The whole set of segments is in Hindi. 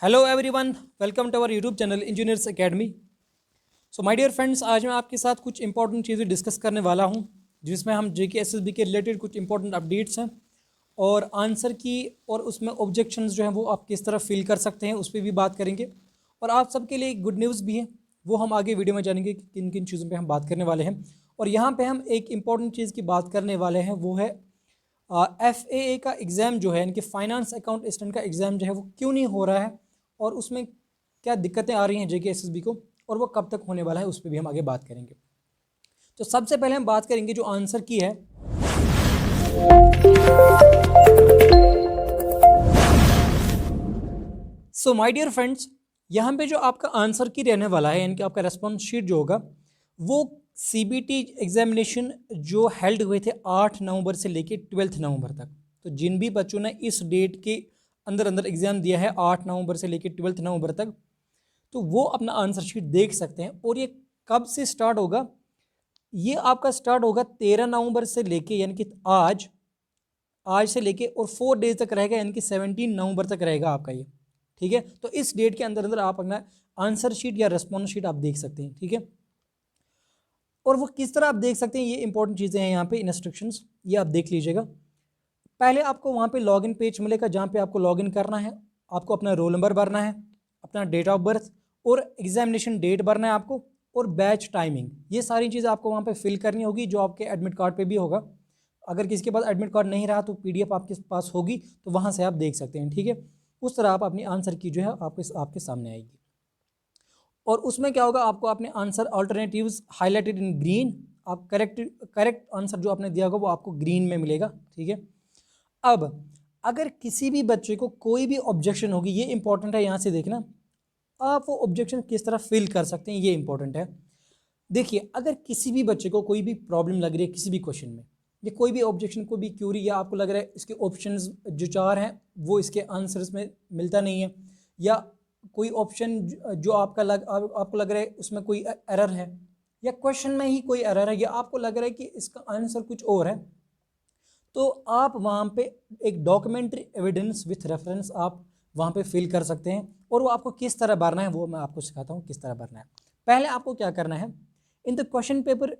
Hello everyone, welcome to our YouTube channel engineers academy. So my dear friends, आज मैं आपके साथ कुछ इंपॉर्टेंट चीज़ें डिस्कस करने वाला हूं, जिसमें हम जेके एसएसबी के रिलेटेड कुछ इंपॉर्टेंट अपडेट्स हैं और आंसर की और उसमें ऑब्जेक्शंस जो हैं वो आप किस तरह फिल कर सकते हैं उस पर भी बात करेंगे। और आप सबके लिए एक गुड न्यूज़ भी है, वो हम आगे वीडियो में जानेंगे कि किन किन चीज़ों पर हम बात करने वाले हैं। और यहाँ पर हम एक इम्पॉर्टेंट चीज़ की बात करने वाले हैं, वो है FAA का एग्ज़ाम जो है, यानी कि फाइनेंस अकाउंट असिस्टेंट का एग्ज़ाम जो है वो क्यों नहीं हो रहा है और उसमें क्या दिक्कतें आ रही हैं जेके एसएसबी को, और वो कब तक होने वाला है उस पर भी हम आगे बात करेंगे। तो सबसे पहले हम बात करेंगे जो आंसर की है। सो माय डियर फ्रेंड्स, यहाँ पे जो आपका आंसर की रहने वाला है, यानी कि आपका रेस्पॉन्स शीट जो होगा वो CBT एग्जामिनेशन जो हेल्ड हुए थे 8 नवंबर से लेके 12 नवंबर तक। तो जिन भी बच्चों ने इस डेट के अंदर अंदर एग्ज़ाम दिया है 8 नवंबर से लेके 12 नवंबर तक, तो वो अपना आंसर शीट देख सकते हैं। और ये कब से स्टार्ट होगा? ये आपका स्टार्ट होगा 13 नवंबर से लेके, यानी कि आज आज से लेके और 4 डेज तक रहेगा, यानी कि 17 नवंबर तक रहेगा आपका ये। ठीक है, तो इस डेट के अंदर अंदर आप अपना आंसर शीट या रेस्पॉन्स शीट आप देख सकते हैं। ठीक है, और वो किस तरह आप देख सकते हैं, ये इंपॉर्टेंट चीज़ें हैं यहाँ पे, इंस्ट्रक्शंस ये आप देख लीजिएगा। पहले आपको वहाँ पे लॉगिन पेज मिलेगा, जहाँ पे आपको लॉगिन करना है। आपको अपना रोल नंबर भरना है, अपना डेट ऑफ बर्थ और एग्जामिनेशन डेट भरना है आपको, और बैच टाइमिंग, ये सारी चीज़ें आपको वहाँ पे फिल करनी होगी, जो आपके एडमिट कार्ड पे भी होगा। अगर किसी के पास एडमिट कार्ड नहीं रहा तो PDF आपके पास होगी, तो वहाँ से आप देख सकते हैं। ठीक है, उस तरह आप अपनी आंसर की जो है आपके सामने आएगी। और उसमें क्या होगा, आपको अपने answer alternatives highlighted in green, आप करेक्ट आंसर जो आपने दिया होगा वो आपको ग्रीन में मिलेगा। ठीक है, अब अगर किसी भी बच्चे को कोई भी ऑब्जेक्शन होगी, ये इंपॉर्टेंट है, यहाँ से देखना आप वो ऑब्जेक्शन किस तरह फिल कर सकते हैं, ये इंपॉर्टेंट है। देखिए, अगर किसी भी बच्चे को कोई भी प्रॉब्लम लग रही है किसी भी क्वेश्चन में, या कोई भी ऑब्जेक्शन को भी क्यूरी, या आपको लग रहा है इसके ऑप्शंस जो 4 हैं वो इसके आंसर्स में मिलता नहीं है, या कोई ऑप्शन जो आपको लग रहा है उसमें कोई एरर है, या क्वेश्चन में ही कोई एरर है, या आपको लग रहा है कि इसका आंसर कुछ और है, तो आप वहाँ पे एक डॉक्यूमेंट्री एविडेंस विथ रेफरेंस आप वहाँ पे फिल कर सकते हैं। और वो आपको किस तरह भरना है वो मैं आपको सिखाता हूँ किस तरह भरना है। पहले आपको क्या करना है, इन द क्वेश्चन पेपर,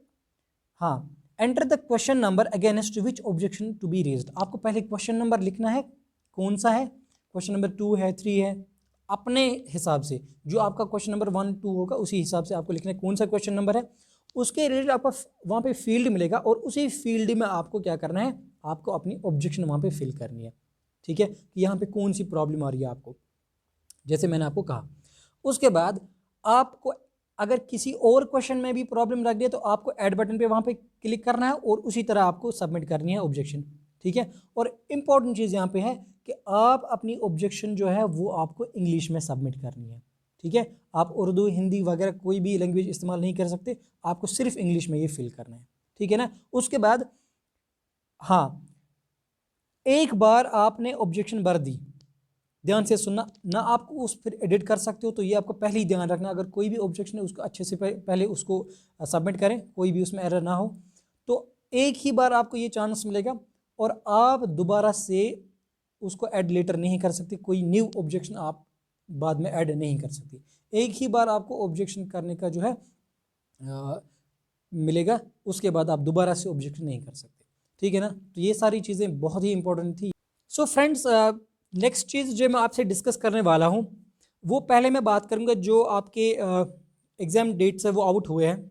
हाँ, enter the question number against which objection to be raised. आपको पहले क्वेश्चन नंबर लिखना है, कौन सा है, क्वेश्चन नंबर 2 है, 3 है, अपने हिसाब से जो आपका क्वेश्चन नंबर 1 2 होगा उसी हिसाब से आपको लिखना है कौन सा क्वेश्चन नंबर है। उसके रिलेटेड आपका वहाँ पे फील्ड मिलेगा, और उसी फील्ड में आपको क्या करना है, आपको अपनी ऑब्जेक्शन वहाँ पे फिल करनी है। ठीक है, कि यहाँ पे कौन सी प्रॉब्लम आ रही है आपको, जैसे मैंने आपको कहा। उसके बाद आपको अगर किसी और क्वेश्चन में भी प्रॉब्लम लग गई है तो आपको ऐड बटन पे वहाँ पे क्लिक करना है और उसी तरह आपको सबमिट करनी है ऑब्जेक्शन। ठीक है, और इम्पॉर्टेंट चीज़ यहाँ पे है कि आप अपनी ऑब्जेक्शन जो है वो आपको इंग्लिश में सबमिट करनी है। ठीक है, आप उर्दू हिंदी वगैरह कोई भी लैंग्वेज इस्तेमाल नहीं कर सकते, आपको सिर्फ इंग्लिश में ये फिल करना है। ठीक है ना, उसके बाद हाँ, एक बार आपने ऑब्जेक्शन भर दी, ध्यान से सुनना ना, आपको उस फिर एडिट कर सकते हो, तो ये आपको पहले ही ध्यान रखना, अगर कोई भी ऑब्जेक्शन है उसको अच्छे से पहले उसको सबमिट करें, कोई भी उसमें एरर ना हो। तो एक ही बार आपको ये चांस मिलेगा, और आप दोबारा से उसको ऐड लेटर नहीं कर सकते, कोई न्यू ऑब्जेक्शन आप बाद में ऐड नहीं कर सकते। एक ही बार आपको ऑब्जेक्शन करने का जो है मिलेगा, उसके बाद आप दोबारा से ऑब्जेक्शन नहीं कर सकते। ठीक है ना, तो ये सारी चीज़ें बहुत ही इंपॉर्टेंट थी। सो फ्रेंड्स, नेक्स्ट चीज़ जो मैं आपसे डिस्कस करने वाला हूँ, वो पहले मैं बात करूँगा जो आपके एग्ज़ाम डेट्स है वो आउट हुए हैं।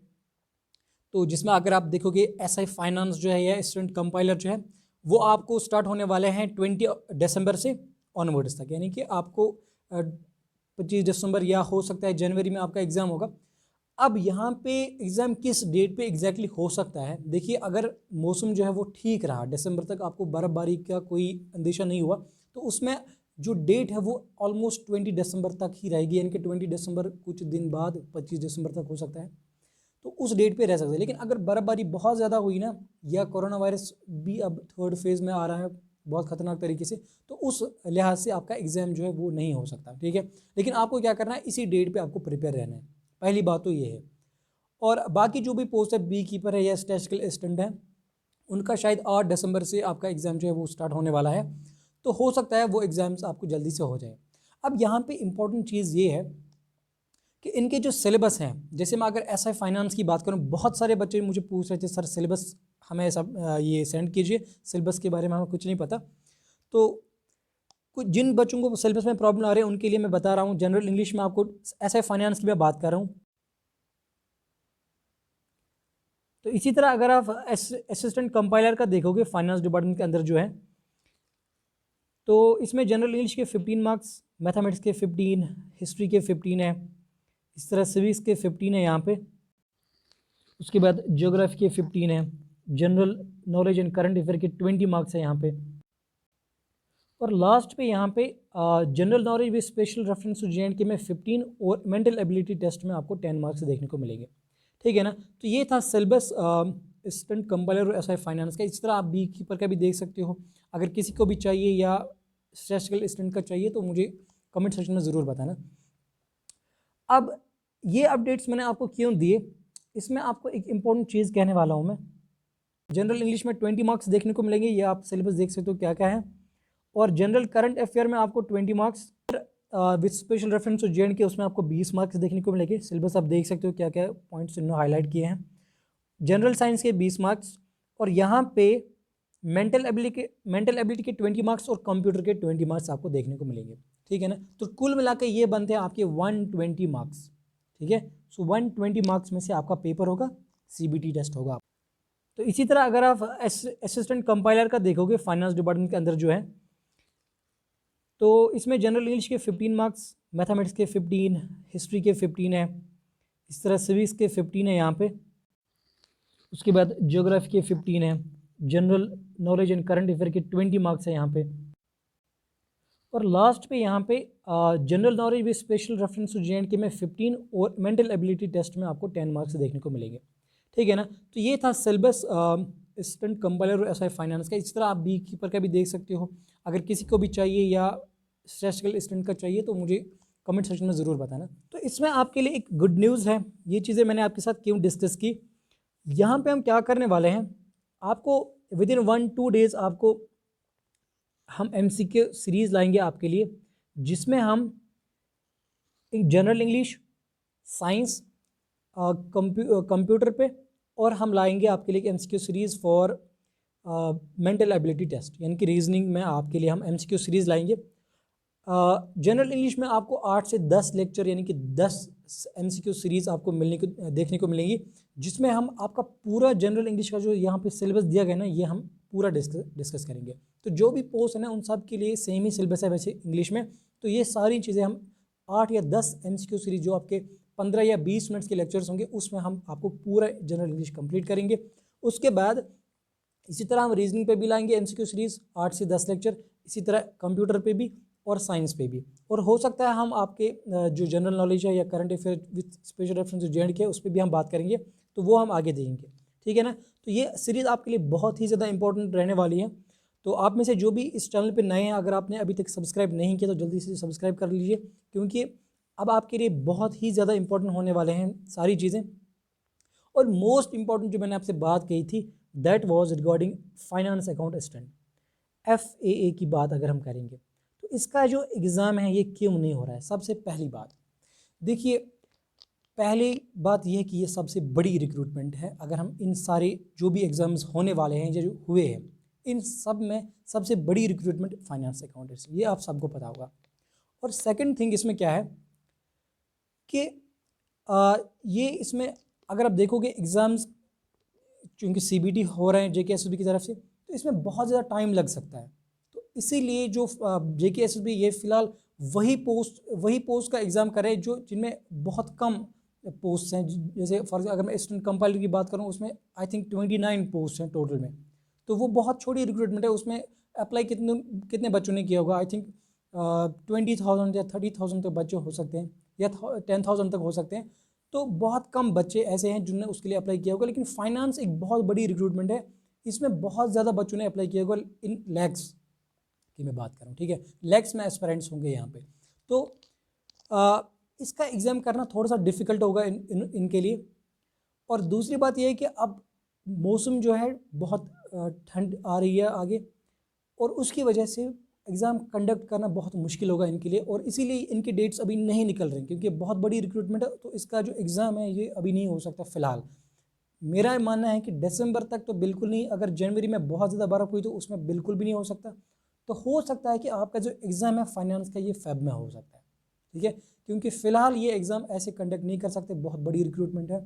तो जिसमें अगर आप देखोगे SI फाइनेंस जो है या स्टूडेंट कंपाइलर जो है वो आपको स्टार्ट होने वाले हैं 20 दिसंबर से ऑनवर्ड्स तक, यानी कि आपको 25 दिसंबर या हो सकता है जनवरी में आपका एग्ज़ाम होगा। अब यहाँ पे एग्ज़ाम किस डेट पे एग्जैक्टली हो सकता है, देखिए, अगर मौसम जो है वो ठीक रहा, दिसंबर तक आपको बर्फ़बारी का कोई अंदेशा नहीं हुआ, तो उसमें जो डेट है वो ऑलमोस्ट 20 दिसंबर तक ही रहेगी, यानी कि 20 दिसंबर कुछ दिन बाद 25 दिसंबर तक हो सकता है, तो उस डेट पे रह सकते हैं। लेकिन अगर बर्फ़बारी बहुत ज़्यादा हुई ना, या कोरोना वायरस भी अब थर्ड फेज़ में आ रहा है बहुत ख़तरनाक तरीके से, तो उस लिहाज से आपका एग्ज़ाम जो है वो नहीं हो सकता। ठीक है, लेकिन आपको क्या करना है, इसी डेट पे आपको प्रिपेयर रहना है, पहली बात तो ये है। और बाकी जो भी पोस्ट है, बी कीपर है या स्टैटिस्टिकल असिस्टेंट है, उनका शायद 8 दिसंबर से आपका एग्ज़ाम जो है वो स्टार्ट होने वाला है, तो हो सकता है वो एग्ज़ाम्स आपको जल्दी से हो जाए। अब यहाँ पे इम्पोर्टेंट चीज़ ये है कि इनके जो सिलेबस हैं, जैसे मैं अगर एसआई फाइनेंस की बात करूँ, बहुत सारे बच्चे मुझे पूछ रहे थे सर सिलेबस हमें सब ये सेंड कीजिए, सिलेबस के बारे में हमें कुछ नहीं पता। तो कुछ जिन बच्चों को सिलेबस में प्रॉब्लम आ रही है उनके लिए मैं बता रहा हूँ, जनरल इंग्लिश में आपको एसआई फाइनेंस की मैं बात कर रहा हूँ। तो इसी तरह अगर आप असिस्टेंट कंपाइलर का देखोगे फाइनेंस डिपार्टमेंट के अंदर जो है, तो इसमें जनरल इंग्लिश के 15 मार्क्स, मैथमेटिक्स के 15, हिस्ट्री के 15 है, इस तरह सिविक्स के 15 है यहाँ पे, उसके बाद ज्योग्राफी के 15 है, general knowledge and current affair के 20 मार्क्स है यहाँ पे, और लास्ट पे यहाँ पे general knowledge with special reference to J and K में 15 और मेंटल एबिलिटी टेस्ट में आपको 10 मार्क्स देखने को मिलेंगे। ठीक है ना। तो ये था सिलेबस असिस्टेंट कंपाइलर और एसआई फाइनेंस का। इस तरह आप बी कीपर का भी देख सकते हो। अगर किसी को भी चाहिए या स्टैटिस्टिकल असिस्टेंट का चाहिए तो मुझे कमेंट सेक्शन में ज़रूर बताना। अब ये अपडेट्स मैंने आपको क्यों दिए, इसमें आपको एक इम्पॉर्टेंट चीज़ कहने वाला हूँ मैं। जनरल इंग्लिश में 20 मार्क्स देखने को मिलेंगे, ये आप सिलेबस देख सकते हो क्या क्या है, और जनरल करंट अफेयर में आपको 20 marks with special reference to J and K उसमें आपको 20 मार्क्स देखने को मिलेंगे। सिलेबस आप देख सकते हो क्या क्या पॉइंट्स इन्होंने हाईलाइट किए हैं। जनरल साइंस के 20 मार्क्स, और यहाँ पे मेंटल एबिलिटी के 20 मार्क्स और कंप्यूटर के 20 मार्क्स आपको देखने को मिलेंगे। ठीक है ना। तो कुल मिला के ये बनते हैं आपके 120 मार्क्स। ठीक है। सो 120 मार्क्स में से आपका पेपर होगा, सीबीटी टेस्ट होगा। तो इसी तरह अगर आप असिस्टेंट कंपाइलर का देखोगे फाइनेंस डिपार्टमेंट के अंदर जो है, तो इसमें जनरल इंग्लिश के 15 मार्क्स, मैथमेटिक्स के 15, हिस्ट्री के 15 है, इस तरह सिविक्स के 15 है यहाँ पे, उसके बाद ज्योग्राफी के 15 है, general knowledge and current affair के 20 मार्क्स है यहाँ पे, और लास्ट पे यहाँ पे general knowledge with special reference to J and K में 15 और मेंटल एबिलिटी टेस्ट में आपको 10 मार्क्स देखने को मिलेंगे। ठीक है ना। तो ये था सिलेबस असिस्टेंट कंपाइलर और एसआई फाइनेंस का। इस तरह आप बी कीपर का भी देख सकते हो। अगर किसी को भी चाहिए या स्टैटिस्टिकल असिस्टेंट का चाहिए तो मुझे कमेंट सेक्शन में ज़रूर बताना। तो इसमें आपके लिए एक गुड न्यूज़ है, ये चीज़ें मैंने आपके साथ क्यों डिस्कस की। यहाँ पे हम क्या करने वाले हैं, आपको विद इन 1-2 डेज़ आपको हम एमसीक्यू सीरीज़ लाएंगे आपके लिए, जिसमें हम एक जनरल इंग्लिश, साइंस, कंप्यूटर पे, और हम लाएंगे आपके लिए MCQ series for mental ability test, यानी कि रीजनिंग में आपके लिए हम एमसीक्यू सीरीज़ लाएंगे। जनरल इंग्लिश में आपको 8 से 10 लेक्चर यानी कि 10 एमसीक्यू सीरीज़ आपको देखने को मिलेंगी, जिसमें हम आपका पूरा जनरल इंग्लिश का जो यहाँ पे सिलेबस दिया गया ना, ये हम पूरा डिस्कस करेंगे। तो जो भी पोस्ट है ना उन सब के लिए सेम ही सिलेबस है वैसे इंग्लिश में। तो ये सारी चीज़ें हम 8 या 10 एमसीक्यू सीरीज़ जो आपके 15 या 20 मिनट्स के लेक्चर्स होंगे उसमें हम आपको पूरा जनरल इंग्लिश कंप्लीट करेंगे। उसके बाद इसी तरह हम रीजनिंग पे भी लाएंगे एमसीक्यू सीरीज़ 8 से 10 लेक्चर, इसी तरह कंप्यूटर पे भी और साइंस पे भी, और हो सकता है हम आपके जो जनरल नॉलेज है या current affair with special reference to J and K उस पर भी हम बात करेंगे, तो वो हम आगे देंगे। ठीक है ना। तो ये सीरीज़ आपके लिए बहुत ही ज़्यादा इंपॉर्टेंट रहने वाली है। तो आप में से जो भी इस चैनल पे नए हैं, अगर आपने अभी तक सब्सक्राइब नहीं किया तो जल्दी से सब्सक्राइब कर लीजिए, क्योंकि अब आपके लिए बहुत ही ज़्यादा इंपॉर्टेंट होने वाले हैं सारी चीज़ें। और मोस्ट इंपॉर्टेंट जो मैंने आपसे बात कही थी that was regarding finance account assistant, FAA की बात अगर हम करेंगे तो इसका जो एग्ज़ाम है ये क्यों नहीं हो रहा है। सबसे पहली बात देखिए, पहली बात यह है कि ये सबसे बड़ी रिक्रूटमेंट है। अगर हम इन सारे जो भी एग्ज़ाम्स होने वाले हैं जो हुए हैं इन सब में सबसे बड़ी रिक्रूटमेंट फाइनेंस अकाउंटेंट्स, ये आप सबको पता होगा। और सेकंड थिंग इसमें क्या है कि ये इसमें अगर आप देखोगे एग्ज़ाम्स चूँकि सीबीटी हो रहे हैं जेकेएसएसबी की तरफ से, तो इसमें बहुत ज़्यादा टाइम लग सकता है। तो इसीलिए जो जेकेएसएसबी ये फ़िलहाल वही पोस्ट का एग्ज़ाम करे जो जिनमें बहुत कम पोस्ट हैं। जैसे फॉर अगर मैं असिस्टेंट कंपाइलर की बात करूँ उसमें आई थिंक 29 पोस्ट हैं टोटल में, तो वो बहुत छोटी रिक्रूटमेंट है। उसमें अप्लाई कितने बच्चों ने किया होगा, आई थिंक 20,000 या 30,000 तक बच्चे हो सकते हैं या 10,000 तक हो सकते हैं। तो बहुत कम बच्चे ऐसे हैं जिन्होंने उसके लिए अप्लाई किया होगा। लेकिन फाइनेंस एक बहुत बड़ी रिक्रूटमेंट है, इसमें बहुत ज़्यादा बच्चों ने अप्लाई किया होगा, इन लैक्स की मैं बात करूँ। ठीक है, लैक्स में एस्पिरेंट्स होंगे यहाँ पे। तो इसका एग्ज़ाम करना थोड़ा सा डिफ़िकल्ट होगा इनके लिए। और दूसरी बात यह है कि अब मौसम जो है बहुत ठंड आ रही है आगे, और उसकी वजह से एग्ज़ाम कंडक्ट करना बहुत मुश्किल होगा इनके लिए, और इसीलिए इनकी डेट्स अभी नहीं निकल रही क्योंकि बहुत बड़ी रिक्रूटमेंट है। तो इसका जो एग्ज़ाम है ये अभी नहीं हो सकता फ़िलहाल। मेरा मानना है कि दिसंबर तक तो बिल्कुल नहीं, अगर जनवरी में बहुत ज़्यादा बर्फ़ हुई तो उसमें बिल्कुल भी नहीं हो सकता। तो हो सकता है कि आपका जो एग्ज़ाम है फाइनेंस का ये फ़ेब में हो सकता है, ठीक है, क्योंकि फ़िलहाल ये एग्ज़ाम ऐसे कंडक्ट नहीं कर सकते, बहुत बड़ी रिक्रूटमेंट है,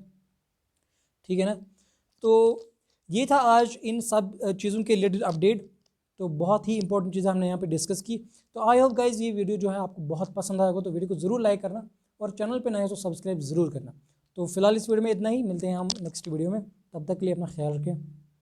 ठीक है ना। तो ये था आज इन सब चीज़ों के रिलेटेड अपडेट। तो बहुत ही इंपॉर्टेंट चीज़ें हमने यहाँ पे डिस्कस की। तो आई होप गाइज ये वीडियो जो है आपको बहुत पसंद आएगा, तो वीडियो को ज़रूर लाइक करना और चैनल पे नए हो तो सब्सक्राइब ज़रूर करना। तो फिलहाल इस वीडियो में इतना ही, मिलते हैं हम नेक्स्ट वीडियो में, तब तक के लिए अपना ख्याल रखें।